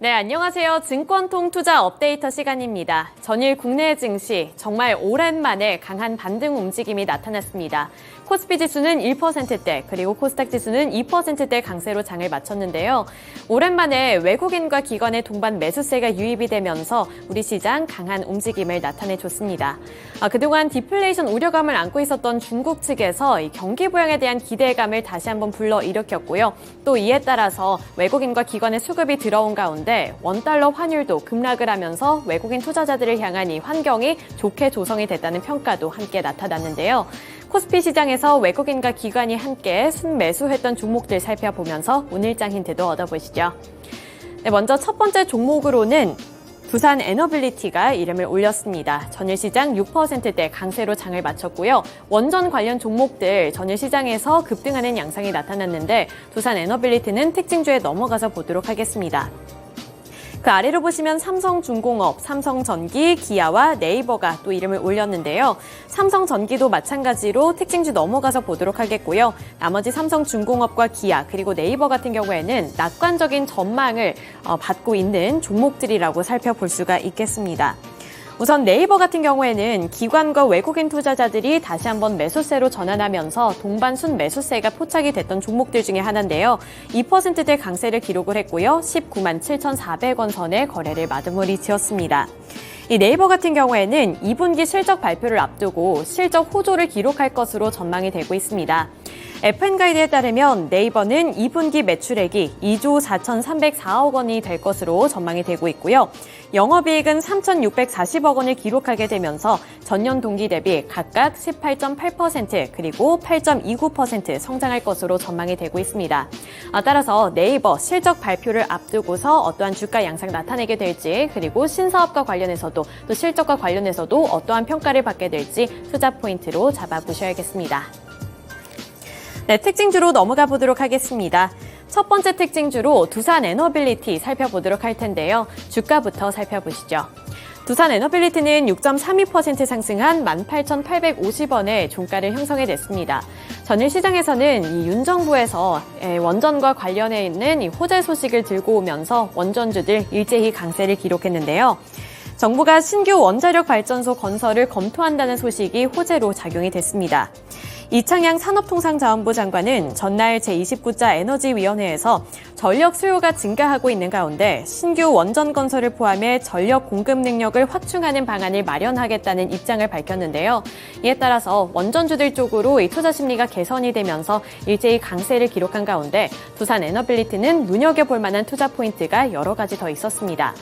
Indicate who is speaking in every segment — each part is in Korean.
Speaker 1: 네, 안녕하세요. 증권통 투자 업데이터 시간입니다. 전일 국내 증시 정말 오랜만에 강한 반등 움직임이 나타났습니다. 코스피 지수는 1%대, 그리고 코스닥 지수는 2%대 강세로 장을 마쳤는데요. 오랜만에 외국인과 기관의 동반 매수세가 유입이 되면서 우리 시장 강한 움직임을 나타내줬습니다. 그동안 디플레이션 우려감을 안고 있었던 중국 측에서 이 경기 부양에 대한 기대감을 다시 한번 불러일으켰고요. 또 이에 따라서 외국인과 기관의 수급이 들어온 가운데 원달러 환율도 급락을 하면서 외국인 투자자들을 향한 이 환경이 좋게 조성이 됐다는 평가도 함께 나타났는데요. 코스피 시장에서 외국인과 기관이 함께 순매수했던 종목들 살펴보면서 오늘장 힌트도 얻어보시죠. 네, 먼저 첫 번째 종목으로는 두산 에너빌리티가 이름을 올렸습니다. 전일 시장 6%대 강세로 장을 마쳤고요. 원전 관련 종목들 전일 시장에서 급등하는 양상이 나타났는데 두산 에너빌리티는 특징주에 넘어가서 보도록 하겠습니다. 그 아래로 보시면 삼성중공업, 삼성전기, 기아와 네이버가 또 이름을 올렸는데요. 삼성전기도 마찬가지로 특징주 넘어가서 보도록 하겠고요. 나머지 삼성중공업과 기아 그리고 네이버 같은 경우에는 낙관적인 전망을 받고 있는 종목들이라고 살펴볼 수가 있겠습니다. 우선 네이버 같은 경우에는 기관과 외국인 투자자들이 다시 한번 매수세로 전환하면서 동반 순매수세가 포착이 됐던 종목들 중에 하나인데요. 2%대 강세를 기록을 했고요. 19만 7,400원 선에 거래를 마무리 지었습니다. 이 네이버 같은 경우에는 2분기 실적 발표를 앞두고 실적 호조를 기록할 것으로 전망이 되고 있습니다. FN가이드에 따르면 네이버는 2분기 매출액이 2조 4,304억 원이 될 것으로 전망이 되고 있고요. 영업이익은 3,640억 원을 기록하게 되면서 전년 동기 대비 각각 18.8% 그리고 8.29% 성장할 것으로 전망이 되고 있습니다. 따라서 네이버 실적 발표를 앞두고서 어떠한 주가 양상 나타내게 될지 그리고 신사업과 관련해서도 또 실적과 관련해서도 어떠한 평가를 받게 될지 투자 포인트로 잡아보셔야겠습니다. 네, 특징주로 넘어가 보도록 하겠습니다. 첫 번째 특징주로 두산 에너빌리티 살펴보도록 할 텐데요. 주가부터 살펴보시죠. 두산 에너빌리티는 6.32% 상승한 18,850원의 종가를 형성해냈습니다. 전일 시장에서는 이 윤 정부에서 원전과 관련해 있는 이 호재 소식을 들고 오면서 원전주들 일제히 강세를 기록했는데요. 정부가 신규 원자력 발전소 건설을 검토한다는 소식이 호재로 작용이 됐습니다. 이창양 산업통상자원부 장관은 전날 제29자 에너지위원회에서 전력 수요가 증가하고 있는 가운데 신규 원전 건설을 포함해 전력 공급 능력을 확충하는 방안을 마련하겠다는 입장을 밝혔는데요. 이에 따라서 원전주들 쪽으로 이 투자 심리가 개선이 되면서 일제히 강세를 기록한 가운데 두산 에너빌리티는 눈여겨볼 만한 투자 포인트가 여러 가지 더 있었습니다.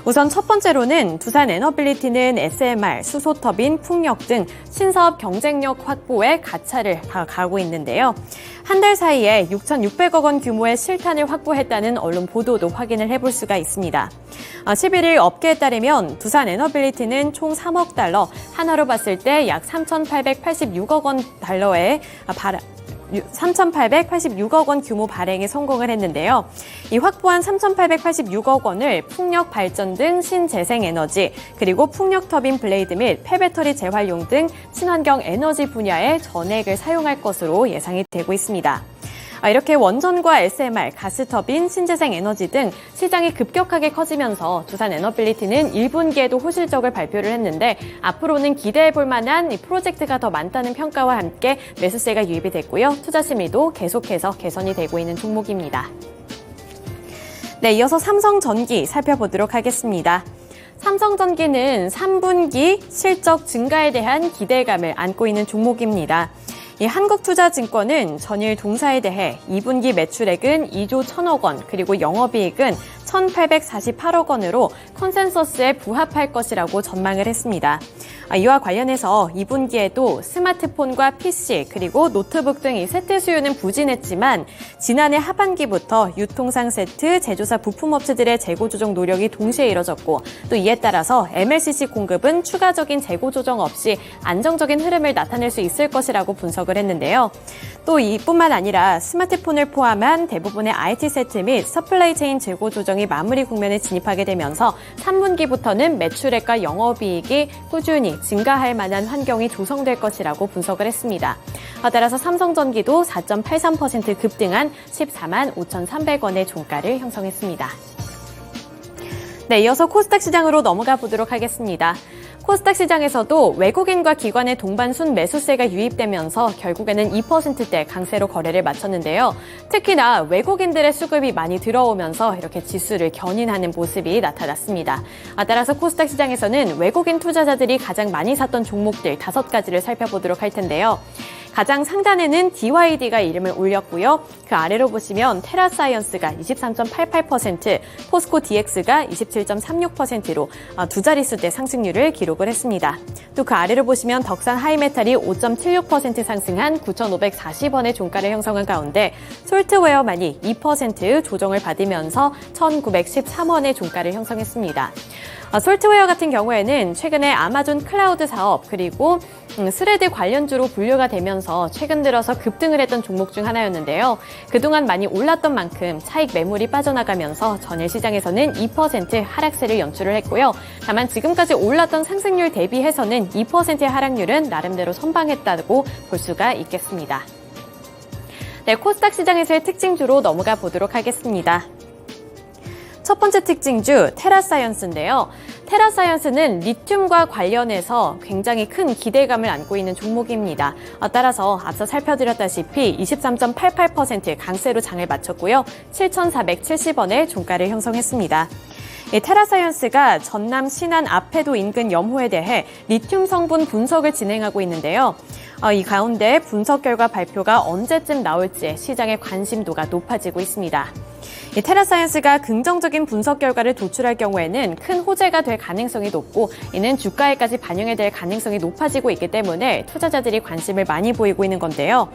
Speaker 1: 우선 첫 번째로는 두산 에너빌리티는 SMR, 수소터빈, 풍력 등 신사업 경쟁력 확보에 가차를 가고 있는데요. 한 달 사이에 6,600억 원 규모의 실탄을 확보했다는 언론 보도도 확인을 해볼 수가 있습니다. 11일 업계에 따르면 두산 에너빌리티는 총 3억 달러, 하나로 봤을 때 약 3,886억 원 달러의 3,886억 원 규모 발행에 성공을 했는데요. 이 확보한 3,886억 원을 풍력 발전 등 신재생에너지, 그리고 풍력 터빈 블레이드 및 폐배터리 재활용 등 친환경 에너지 분야에 전액을 사용할 것으로 예상이 되고 있습니다. 이렇게 원전과 SMR, 가스터빈, 신재생에너지 등 시장이 급격하게 커지면서 두산 에너빌리티는 1분기에도 호실적을 발표를 했는데 앞으로는 기대해볼 만한 이 프로젝트가 더 많다는 평가와 함께 매수세가 유입이 됐고요. 투자 심리도 계속해서 개선이 되고 있는 종목입니다. 네, 이어서 삼성전기 살펴보도록 하겠습니다. 삼성전기는 3분기 실적 증가에 대한 기대감을 안고 있는 종목입니다. 이 한국투자증권은 전일 동사에 대해 2분기 매출액은 2조 1,000억 원, 그리고 영업이익은 1,848억 원으로 컨센서스에 부합할 것이라고 전망을 했습니다. 이와 관련해서 2분기에도 스마트폰과 PC 그리고 노트북 등이 세트 수요는 부진했지만 지난해 하반기부터 유통상 세트, 제조사 부품업체들의 재고 조정 노력이 동시에 이뤄졌고 또 이에 따라서 MLCC 공급은 추가적인 재고 조정 없이 안정적인 흐름을 나타낼 수 있을 것이라고 분석을 했는데요. 또 이뿐만 아니라 스마트폰을 포함한 대부분의 IT 세트 및 서플라이 체인 재고 조정이 마무리 국면에 진입하게 되면서 3분기부터는 매출액과 영업이익이 꾸준히 증가할 만한 환경이 조성될 것이라고 분석을 했습니다. 따라서 삼성전기도 4.83% 급등한 14만 5,300원의 종가를 형성했습니다. 네, 이어서 코스닥 시장으로 넘어가 보도록 하겠습니다. 코스닥 시장에서도 외국인과 기관의 동반 순매수세가 유입되면서 결국에는 2%대 강세로 거래를 마쳤는데요. 특히나 외국인들의 수급이 많이 들어오면서 이렇게 지수를 견인하는 모습이 나타났습니다. 따라서 코스닥 시장에서는 외국인 투자자들이 가장 많이 샀던 종목들 5가지를 살펴보도록 할 텐데요. 가장 상단에는 DYD가 이름을 올렸고요. 그 아래로 보시면 테라사이언스가 23.88%, 포스코 DX가 27.36%로 두 자릿수대 상승률을 기록을 했습니다. 또 그 아래로 보시면 덕산 하이메탈이 5.76% 상승한 9,540원의 종가를 형성한 가운데 솔트웨어만이 2% 조정을 받으면서 1,913원의 종가를 형성했습니다. 솔트웨어 같은 경우에는 최근에 아마존 클라우드 사업 그리고 스레드 관련주로 분류가 되면서 최근 들어서 급등을 했던 종목 중 하나였는데요. 그동안 많이 올랐던 만큼 차익 매물이 빠져나가면서 전일 시장에서는 2% 하락세를 연출을 했고요. 다만 지금까지 올랐던 상승률 대비해서는 2%의 하락률은 나름대로 선방했다고 볼 수가 있겠습니다. 네, 코스닥 시장에서의 특징주로 넘어가 보도록 하겠습니다. 첫 번째 특징주 테라사이언스인데요. 테라사이언스는 리튬과 관련해서 굉장히 큰 기대감을 안고 있는 종목입니다. 따라서 앞서 살펴드렸다시피 23.88% 강세로 장을 마쳤고요. 7,470원의 종가를 형성했습니다. 테라사이언스가 전남 신안 아페도 인근 염호에 대해 리튬 성분 분석을 진행하고 있는데요. 이 가운데 분석 결과 발표가 언제쯤 나올지 시장의 관심도가 높아지고 있습니다. 테라사이언스가 긍정적인 분석 결과를 도출할 경우에는 큰 호재가 될 가능성이 높고 이는 주가에까지 반영이 될 가능성이 높아지고 있기 때문에 투자자들이 관심을 많이 보이고 있는 건데요.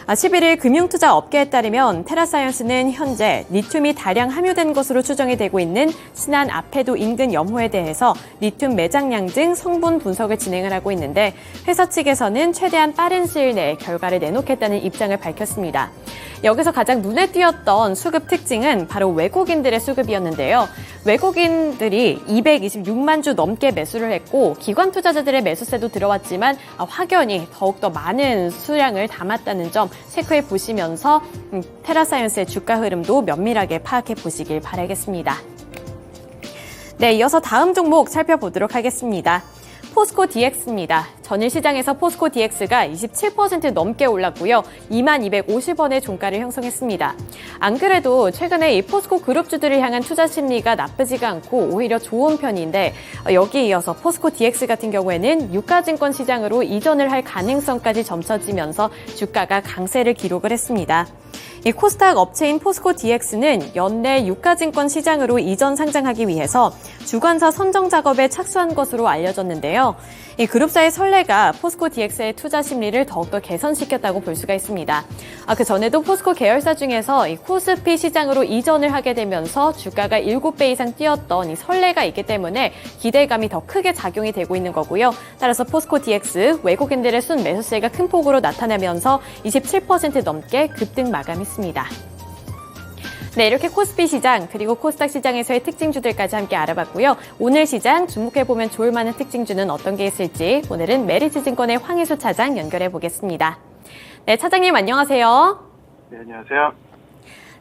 Speaker 1: 11일 금융투자업계에 따르면 테라사이언스는 현재 리튬이 다량 함유된 것으로 추정이 되고 있는 신안 아페도 인근 염호에 대해서 리튬 매장량 등 성분 분석을 진행을 하고 있는데 회사 측에서는 최대한 빠른 시일 내에 결과를 내놓겠다는 입장을 밝혔습니다. 여기서 가장 눈에 띄었던 수급 특징은 바로 외국인들의 수급이었는데요. 외국인들이 226만 주 넘게 매수를 했고 기관 투자자들의 매수세도 들어왔지만 확연히 더욱더 많은 수량을 담았다는 점 체크해 보시면서 테라사이언스의 주가 흐름도 면밀하게 파악해 보시길 바라겠습니다. 네, 이어서 다음 종목 살펴보도록 하겠습니다. 포스코 DX입니다. 전일 시장에서 포스코 DX가 27% 넘게 올랐고요. 2250원의 종가를 형성했습니다. 안 그래도 최근에 이 포스코 그룹주들을 향한 투자 심리가 나쁘지가 않고 오히려 좋은 편인데 여기에 이어서 포스코 DX 같은 경우에는 유가증권 시장으로 이전을 할 가능성까지 점쳐지면서 주가가 강세를 기록을 했습니다. 이 코스닥 업체인 포스코 DX는 연내 유가증권 시장으로 이전 상장하기 위해서 주관사 선정 작업에 착수한 것으로 알려졌는데요. 이 그룹사의 선례가 포스코 DX의 투자 심리를 더욱더 개선시켰다고 볼 수가 있습니다. 그 전에도 포스코 계열사 중에서 이 코스피 시장으로 이전을 하게 되면서 주가가 7배 이상 뛰었던 이 선례가 있기 때문에 기대감이 더 크게 작용이 되고 있는 거고요. 따라서 포스코 DX 외국인들의 순 매수세가 큰 폭으로 나타나면서 27% 넘게 급등 마감했습니다. 네, 이렇게 코스피 시장 그리고 코스닥 시장에서의 특징주들까지 함께 알아봤고요. 오늘 시장 주목해보면 좋을 만한 특징주는 어떤 게 있을지 오늘은 메리츠증권의 황희수 차장 연결해 보겠습니다. 네, 차장님 안녕하세요.
Speaker 2: 네, 안녕하세요.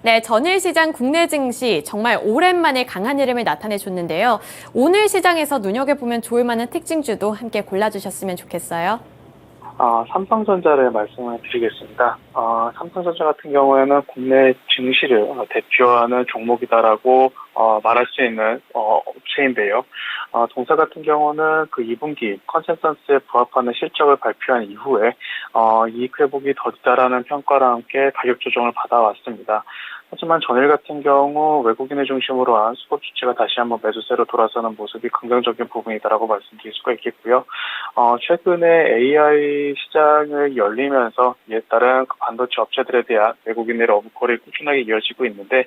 Speaker 1: 네, 전일 시장 국내 증시 정말 오랜만에 강한 흐름을 나타내줬는데요. 오늘 시장에서 눈여겨보면 좋을 만한 특징주도 함께 골라주셨으면 좋겠어요.
Speaker 2: 삼성전자를 말씀을 드리겠습니다. 삼성전자 같은 경우에는 국내 증시를 대표하는 종목이다라고 말할 수 있는 업체인데요. 동사 같은 경우는 그 2분기 컨센서스에 부합하는 실적을 발표한 이후에 이익 회복이 더디다라는 평가와 함께 가격 조정을 받아왔습니다. 하지만 전일 같은 경우 외국인을 중심으로 한 수급 주체가 다시 한번 매수세로 돌아서는 모습이 긍정적인 부분이다라고 말씀드릴 수가 있겠고요. 최근에 AI 시장을 열리면서 이에 따른 그 반도체 업체들에 대한 외국인의 러브콜이 꾸준하게 이어지고 있는데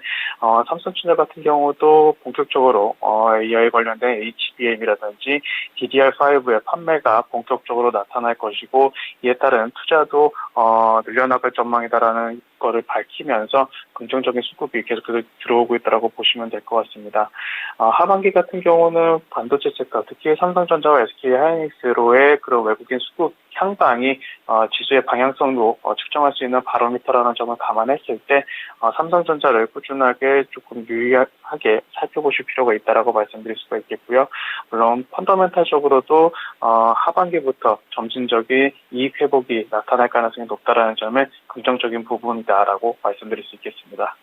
Speaker 2: 삼성전자 같은 경우도 본격적으로 AI 관련된 HBM이라든지 DDR5의 판매가 본격적으로 나타날 것이고 이에 따른 투자도 늘려나갈 전망이다라는 거를 밝히면서 긍정적인 수급이 계속 들어오고 있다고 보시면 될 것 같습니다. 하반기 같은 경우는 반도체 섹터, 특히 삼성전자와 SK하이닉스로의 그런 외국인 수급 향방이 지수의 방향성도 측정할 수 있는 바로미터라는 점을 감안했을 때 삼성전자를 꾸준하게 조금 유의할 신중하게 살펴보실 필요가 있다라고 말씀드릴 수가 있겠고요. 물론 펀더멘탈적으로도 하반기부터 점진적인 이익 회복이 나타날 가능성이 높다라는 점은 긍정적인 부분이다라고 말씀드릴 수 있겠습니다.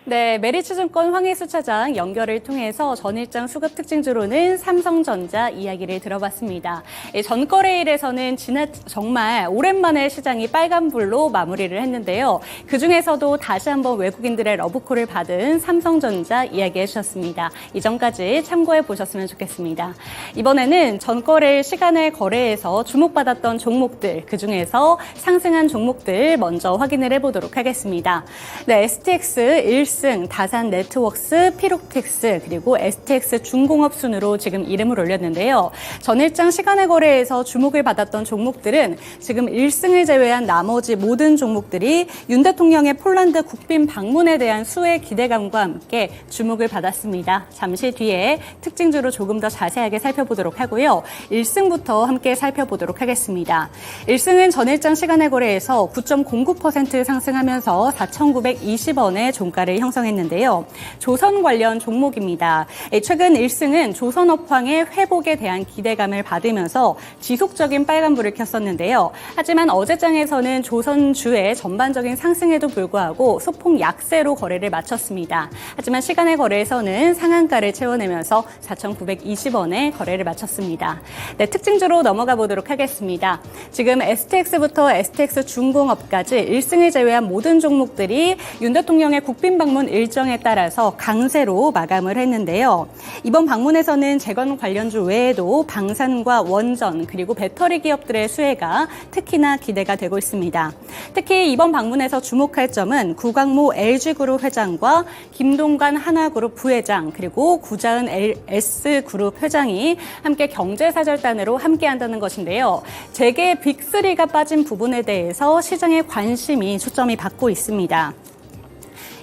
Speaker 3: 네, 메리츠증권 황희수 차장 연결을 통해서 전일장 수급 특징주로는 삼성전자 이야기를 들어봤습니다. 전거래일에서는 정말 오랜만에 시장이 빨간불로 마무리를 했는데요. 그중에서도 다시 한번 외국인들의 러브콜을 받은 삼성전자 이야기해 주셨습니다. 이전까지 참고해 보셨으면 좋겠습니다. 이번에는 전거래일 시간의 거래에서 주목받았던 종목들, 그중에서 상승한 종목들 먼저 확인을 해보도록 하겠습니다. 네, STX 1승, 다산 네트워크스, 피록텍스, 그리고 STX 중공업 순으로 지금 이름을 올렸는데요. 전일장 시간의 거래에서 주목을 받았던 종목들은 지금 1승을 제외한 나머지 모든 종목들이 윤 대통령의 폴란드 국빈 방문에 대한 수혜 기대감과 함께 주목을 받았습니다. 잠시 뒤에 특징주로 조금 더 자세하게 살펴보도록 하고요. 1승부터 함께 살펴보도록 하겠습니다. 1승은 전일장 시간의 거래에서 9.09% 상승하면서 4,920원의 종가를 형성했는데요. 조선 관련 종목입니다. 최근 1승은 조선업황의 회복에 대한 기대감을 받으면서 지속적인 빨간불을 켰었는데요. 하지만 어제장에서는 조선주의 전반적인 상승에도 불구하고 소폭 약세로 거래를 마쳤습니다. 하지만 시간의 거래에서는 상한가를 채워내면서 4,920원에 거래를 마쳤습니다. 네, 특징주로 넘어가 보도록 하겠습니다. 지금 STX부터 STX 중공업까지 1승을 제외한 모든 종목들이 윤 대통령의 국빈 방문 일정에 따라서 강세로 마감을 했는데요. 이번 방문에서는 재건 관련주 외에도 방산과 원전 그리고 배터리 기업들의 수혜가 특히나 기대가 되고 있습니다. 특히 이번 방문에서 주목할 점은 구광모 LG그룹 회장과 김동관 하나그룹 부회장 그리고 구자은 S그룹 회장이 함께 경제사절단으로 함께한다는 것인데요. 재계 빅3가 빠진 부분에 대해서 시장의 관심이 초점이 받고 있습니다.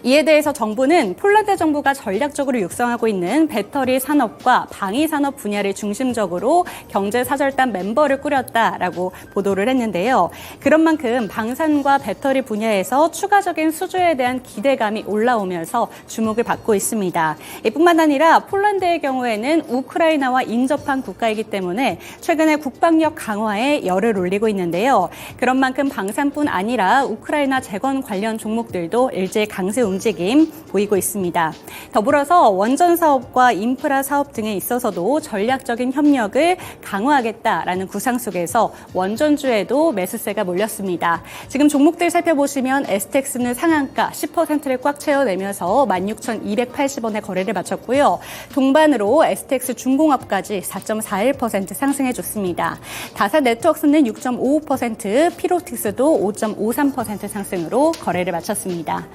Speaker 3: 이에 대해서 정부는 폴란드 정부가 전략적으로 육성하고 있는 배터리 산업과 방위 산업 분야를 중심적으로 경제사절단 멤버를 꾸렸다라고 보도를 했는데요. 그런 만큼 방산과 배터리 분야에서 추가적인 수주에 대한 기대감이 올라오면서 주목을 받고 있습니다. 이뿐만 아니라 폴란드의 경우에는 우크라이나와 인접한 국가이기 때문에 최근에 국방력 강화에 열을 올리고 있는데요. 그런 만큼 방산뿐 아니라 우크라이나 재건 관련 종목들도 일제 강세 움직임 보이고 있습니다. 더불어서 원전 사업과 인프라 사업 등에 있어서도 전략적인 협력을 강화하겠다라는 구상 속에서 원전주에도 매수세가 몰렸습니다. 지금 종목들 살펴보시면 STX는 상한가 10%를 꽉 채워내면서 16,280원에 거래를 마쳤고요. 동반으로 STX 중공업까지 4.41% 상승해줬습니다. 다산 네트워크스는 6.55%, 피로틱스도 5.53% 상승으로 거래를 마쳤습니다.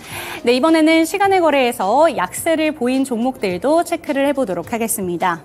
Speaker 3: 네, 이번에는 시간의 거래에서 약세를 보인 종목들도 체크를 해보도록 하겠습니다.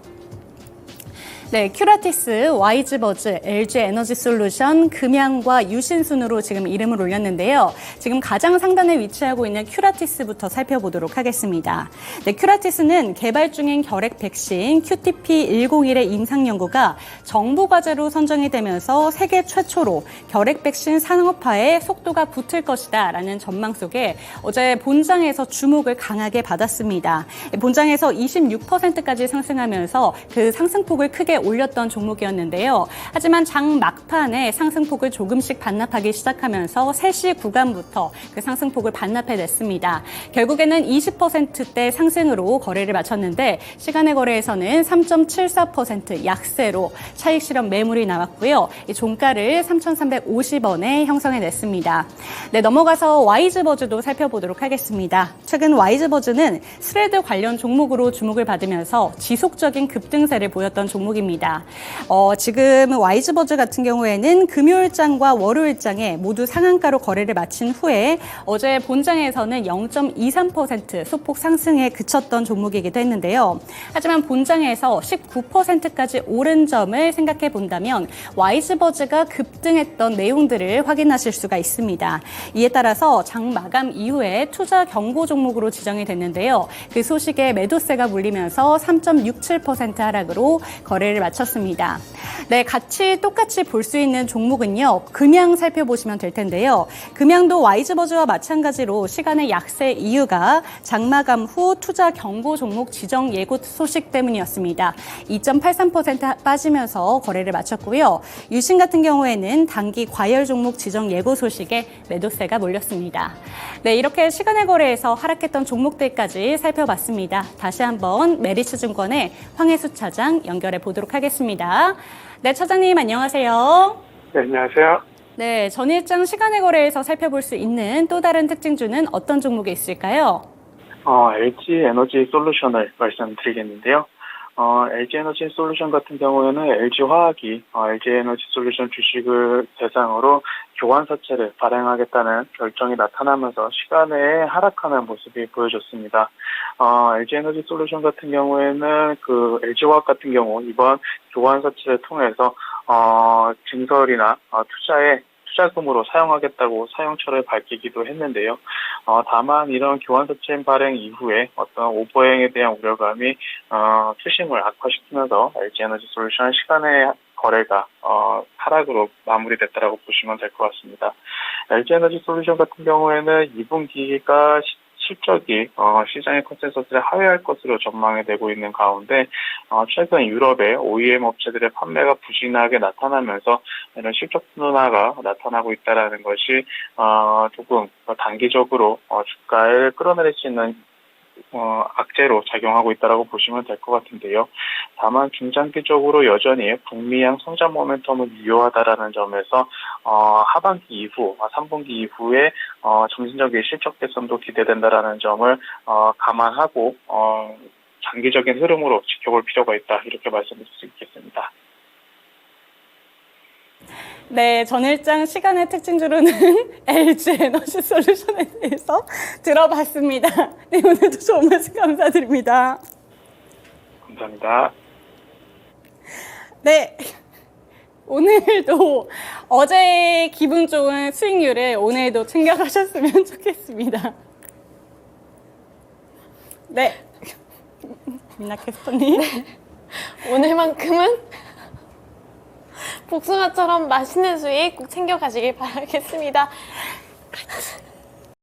Speaker 3: 네, 큐라티스, 와이즈버즈, LG에너지솔루션, 금양과 유신순으로 지금 이름을 올렸는데요. 지금 가장 상단에 위치하고 있는 큐라티스부터 살펴보도록 하겠습니다. 네, 큐라티스는 개발 중인 결핵 백신 QTP-101의 임상 연구가 정부 과제로 선정이 되면서 세계 최초로 결핵 백신 산업화에 속도가 붙을 것이다 라는 전망 속에 어제 본장에서 주목을 강하게 받았습니다. 본장에서 26%까지 상승하면서 그 상승폭을 크게 올렸던 종목이었는데요. 하지만 장 막판에 상승폭을 조금씩 반납하기 시작하면서 3시 구간부터 그 상승폭을 반납해냈습니다. 결국에는 20%대 상승으로 거래를 마쳤는데 시간의 거래에서는 3.74% 약세로 차익 실현 매물이 나왔고요. 이 종가를 3,350원에 형성해냈습니다. 네, 넘어가서 와이즈버즈도 살펴보도록 하겠습니다. 최근 와이즈버즈는 스레드 관련 종목으로 주목을 받으면서 지속적인 급등세를 보였던 종목입니다. 지금 와이즈버즈 같은 경우에는 금요일장과 월요일장에 모두 상한가로 거래를 마친 후에 어제 본장에서는 0.23% 소폭 상승에 그쳤던 종목이기도 했는데요. 하지만 본장에서 19%까지 오른 점을 생각해 본다면 와이즈버즈가 급등했던 내용들을 확인하실 수가 있습니다. 이에 따라서 장 마감 이후에 투자 경고 종목으로 지정이 됐는데요. 그 소식에 매도세가 몰리면서 3.67% 하락으로 거래를 거래를 마쳤습니다. 네, 같이 똑같이 볼 수 있는 종목은요, 금양 살펴보시면 될 텐데요. 금양도 와이즈버즈와 마찬가지로 시간의 약세 이유가 장마감 후 투자 경고 종목 지정 예고 소식 때문이었습니다. 2.83% 빠지면서 거래를 마쳤고요. 유신 같은 경우에는 단기 과열 종목 지정 예고 소식에 매도세가 몰렸습니다. 네, 이렇게 시간의 거래에서 하락했던 종목들까지 살펴봤습니다. 다시 한번 메리츠증권의 황혜수 차장 연결해 보도록 하겠습니다. 네, 차장님 안녕하세요.
Speaker 2: 네, 안녕하세요.
Speaker 3: 네, 전일장 시간의 거래에서 살펴볼 수 있는 또 다른 특징주는 어떤 종목이 있을까요?
Speaker 2: LG 에너지 솔루션을 말씀드리겠는데요. LG 에너지 솔루션 같은 경우에는 LG 화학이 LG 에너지 솔루션 주식을 대상으로 교환사채를 발행하겠다는 결정이 나타나면서 시간에 하락하는 모습이 보여졌습니다. LG 에너지 솔루션 같은 경우에는 그 LG 화학 같은 경우 이번 교환사채를 통해서 증설이나 투자금으로 사용하겠다고 사용처를 밝히기도 했는데요. 다만 이런 교환사채 발행 이후에 어떤 오버행에 대한 우려감이 투심을 악화시키면서 LG에너지 솔루션 시간의 거래가 하락으로 마무리됐다라고 보시면 될 것 같습니다. LG에너지 솔루션 같은 경우에는 2분기가 실적이 시장의 컨센서스를 하회할 것으로 전망이 되고 있는 가운데 최근 유럽의 OEM 업체들의 판매가 부진하게 나타나면서 이런 실적 둔화가 나타나고 있다는 것이 조금 단기적으로 주가를 끌어내릴 수 있는 악재로 작용하고 있다고 보시면 될 것 같은데요. 다만 중장기적으로 여전히 북미양 성장 모멘텀은 유효하다라는 점에서 하반기 이후, 3분기 이후에 점진적인 실적 개선도 기대된다라는 점을 감안하고 장기적인 흐름으로 지켜볼 필요가 있다 이렇게 말씀드릴 수 있겠습니다.
Speaker 3: 네, 전일장 시간의 특징주로는 LG 에너지 솔루션에 대해서 들어봤습니다. 네, 오늘도 좋은 말씀 감사드립니다.
Speaker 2: 감사합니다.
Speaker 3: 네, 오늘도 어제 기분 좋은 수익률을 오늘도 챙겨가셨으면 좋겠습니다. 네, 김나 캐스터님.
Speaker 1: 오늘만큼은 복숭아처럼 맛있는 수익 꼭 챙겨가시길 바라겠습니다.